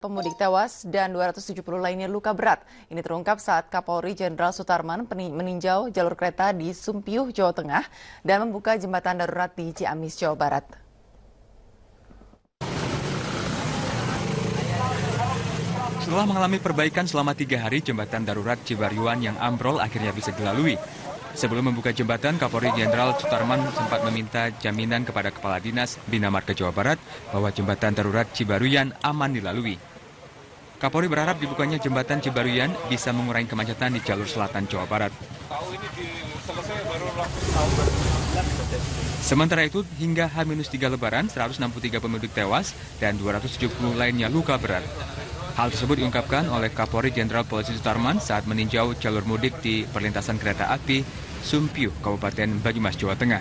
pemudik tewas dan 270 lainnya luka berat. Ini terungkap saat Kapolri Jenderal Sutarman meninjau jalur kereta di Sumpiuh, Jawa Tengah dan membuka jembatan darurat di Ciamis, Jawa Barat. Setelah mengalami perbaikan selama 3 hari, jembatan darurat Cibariuan yang ambrol akhirnya bisa dilalui. Sebelum membuka jembatan, Kapolri Jenderal Sutarman sempat meminta jaminan kepada Kepala Dinas Bina Marga Jawa Barat bahwa jembatan darurat Cibariuan aman dilalui. Kapolri berharap dibukanya jembatan Cibariuan bisa mengurangi kemacetan di jalur selatan Jawa Barat. Sementara itu, hingga H-3 Lebaran, 163 pemudik tewas dan 270 lainnya luka berat. Hal tersebut diungkapkan oleh Kapolri Jenderal Polisi Sutarman saat meninjau jalur mudik di perlintasan kereta api Sumpiuh, Kabupaten Banyumas, Jawa Tengah.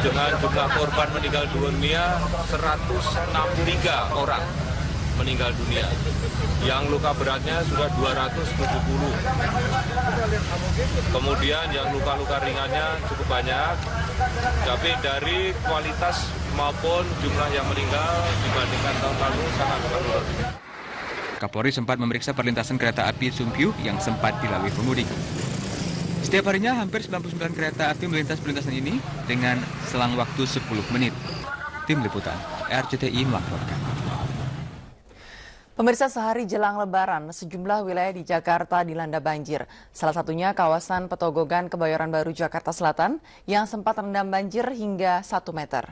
Dengan jumlah korban meninggal dunia 163 orang meninggal dunia. Yang luka beratnya sudah 270. Kemudian yang luka-luka ringannya cukup banyak. Tapi dari kualitas maupun jumlah yang meninggal dibandingkan tahun lalu sangat menurun. Kapolri sempat memeriksa perlintasan kereta api Sumpiuh yang sempat dilalui pemudik. Setiap harinya hampir 99 kereta api melintas perlintasan ini dengan selang waktu 10 menit. Tim Liputan, RCTI melaporkan. Pemirsa, sehari jelang Lebaran, sejumlah wilayah di Jakarta dilanda banjir. Salah satunya kawasan Petogogan, Kebayoran Baru, Jakarta Selatan yang sempat terendam banjir hingga 1 meter.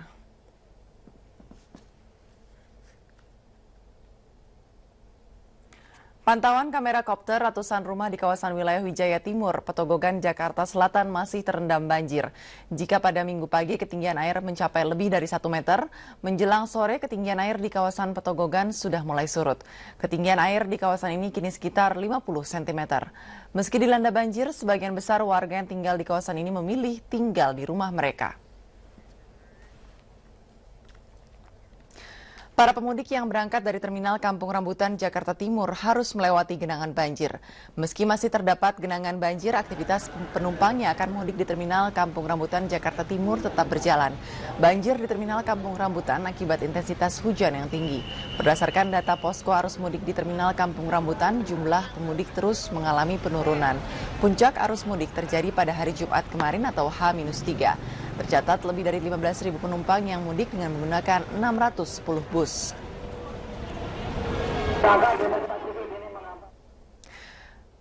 Pantauan kamera kopter ratusan rumah di kawasan wilayah Wijaya Timur, Petogogan, Jakarta Selatan masih terendam banjir. Jika pada Minggu pagi ketinggian air mencapai lebih dari 1 meter, menjelang sore ketinggian air di kawasan Petogogan sudah mulai surut. Ketinggian air di kawasan ini kini sekitar 50 cm. Meski dilanda banjir, sebagian besar warga yang tinggal di kawasan ini memilih tinggal di rumah mereka. Para pemudik yang berangkat dari Terminal Kampung Rambutan, Jakarta Timur harus melewati genangan banjir. Meski masih terdapat genangan banjir, aktivitas penumpang yang akan mudik di Terminal Kampung Rambutan, Jakarta Timur tetap berjalan. Banjir di Terminal Kampung Rambutan akibat intensitas hujan yang tinggi. Berdasarkan data posko arus mudik di Terminal Kampung Rambutan, jumlah pemudik terus mengalami penurunan. Puncak arus mudik terjadi pada hari Jumat kemarin atau H-3. Tercatat lebih dari 15.000 penumpang yang mudik dengan menggunakan 610 bus.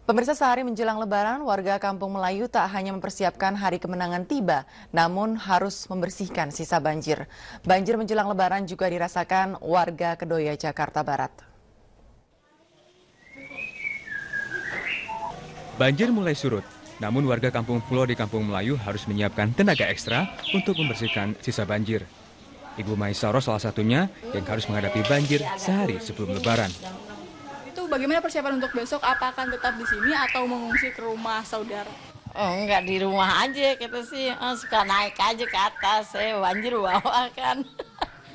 Pemirsa, sehari menjelang Lebaran, warga Kampung Melayu tak hanya mempersiapkan hari kemenangan tiba, namun harus membersihkan sisa banjir. Banjir menjelang Lebaran juga dirasakan warga Kedoya, Jakarta Barat. Banjir mulai surut. Namun warga Kampung Pulo di Kampung Melayu harus menyiapkan tenaga ekstra untuk membersihkan sisa banjir. Ibu Maisaro salah satunya yang harus menghadapi banjir sehari sebelum Lebaran. Itu bagaimana persiapan untuk besok? Apa akan tetap di sini atau mengungsi ke rumah saudara? Oh, enggak, di rumah aja kita sih. Suka naik aja ke atas, banjir bawah kan.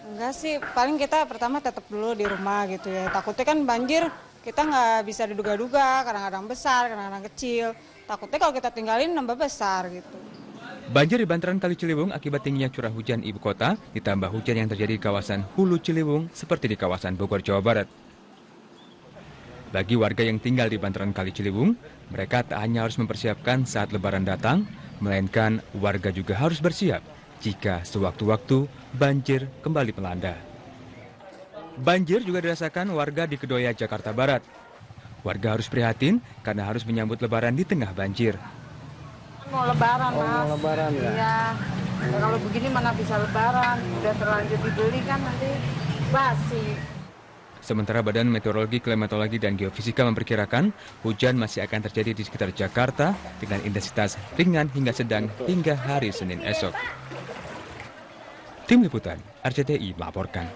Enggak sih, paling kita pertama tetap dulu di rumah gitu ya. Takutnya kan banjir kita nggak bisa diduga-duga, kadang-kadang besar, kadang-kadang kecil. Takutnya kalau kita tinggalin nambah besar gitu. Banjir di bantaran Kali Ciliwung akibat tingginya curah hujan ibu kota, ditambah hujan yang terjadi di kawasan Hulu Ciliwung seperti di kawasan Bogor, Jawa Barat. Bagi warga yang tinggal di bantaran Kali Ciliwung, mereka tak hanya harus mempersiapkan saat Lebaran datang, melainkan warga juga harus bersiap jika sewaktu-waktu banjir kembali melanda. Banjir juga dirasakan warga di Kedoya, Jakarta Barat. Warga harus prihatin karena harus menyambut Lebaran di tengah banjir. Mau Lebaran, Mas. Mau Lebaran ya? Iya. Ya, kalau begini mana bisa Lebaran? Udah terlanjur dibeli kan nanti basi. Sementara Badan Meteorologi, Klimatologi, dan Geofisika memperkirakan hujan masih akan terjadi di sekitar Jakarta dengan intensitas ringan hingga sedang hingga hari Senin esok. Tim Liputan, RCTI melaporkan.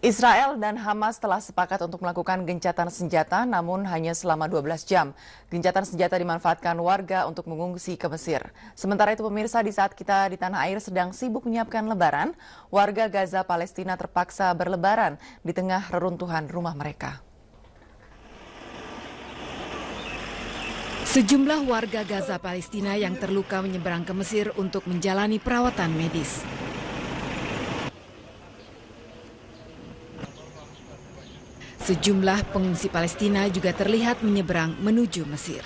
Israel dan Hamas telah sepakat untuk melakukan gencatan senjata, namun hanya selama 12 jam. Gencatan senjata dimanfaatkan warga untuk mengungsi ke Mesir. Sementara itu pemirsa, di saat kita di tanah air sedang sibuk menyiapkan lebaran, warga Gaza Palestina terpaksa berlebaran di tengah reruntuhan rumah mereka. Sejumlah warga Gaza Palestina yang terluka menyeberang ke Mesir untuk menjalani perawatan medis. Sejumlah pengungsi Palestina juga terlihat menyeberang menuju Mesir.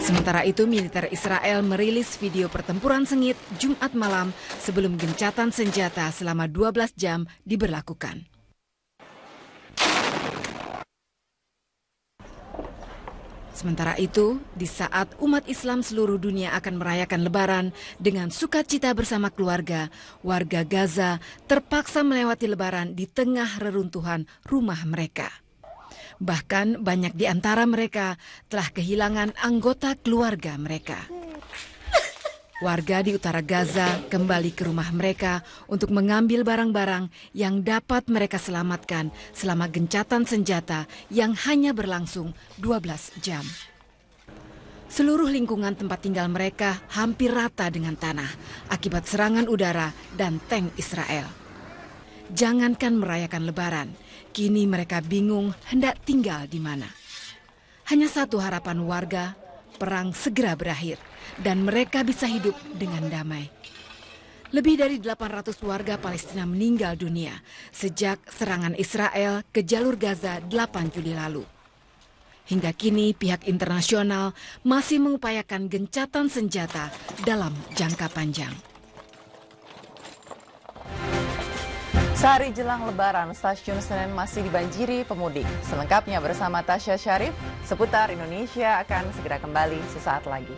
Sementara itu, militer Israel merilis video pertempuran sengit Jumat malam sebelum gencatan senjata selama 12 jam diberlakukan. Sementara itu, di saat umat Islam seluruh dunia akan merayakan Lebaran dengan sukacita bersama keluarga, warga Gaza terpaksa melewati Lebaran di tengah reruntuhan rumah mereka. Bahkan banyak di antara mereka telah kehilangan anggota keluarga mereka. Warga di utara Gaza kembali ke rumah mereka untuk mengambil barang-barang yang dapat mereka selamatkan selama gencatan senjata yang hanya berlangsung 12 jam. Seluruh lingkungan tempat tinggal mereka hampir rata dengan tanah akibat serangan udara dan tank Israel. Jangankan merayakan Lebaran, kini mereka bingung hendak tinggal di mana. Hanya satu harapan warga, perang segera berakhir dan mereka bisa hidup dengan damai. Lebih dari 800 warga Palestina meninggal dunia sejak serangan Israel ke jalur Gaza 8 Juli lalu. Hingga kini pihak internasional masih mengupayakan gencatan senjata dalam jangka panjang. Sehari jelang Lebaran, stasiun Senen masih dibanjiri pemudik. Selengkapnya bersama Tasya Syarif, seputar Indonesia akan segera kembali sesaat lagi.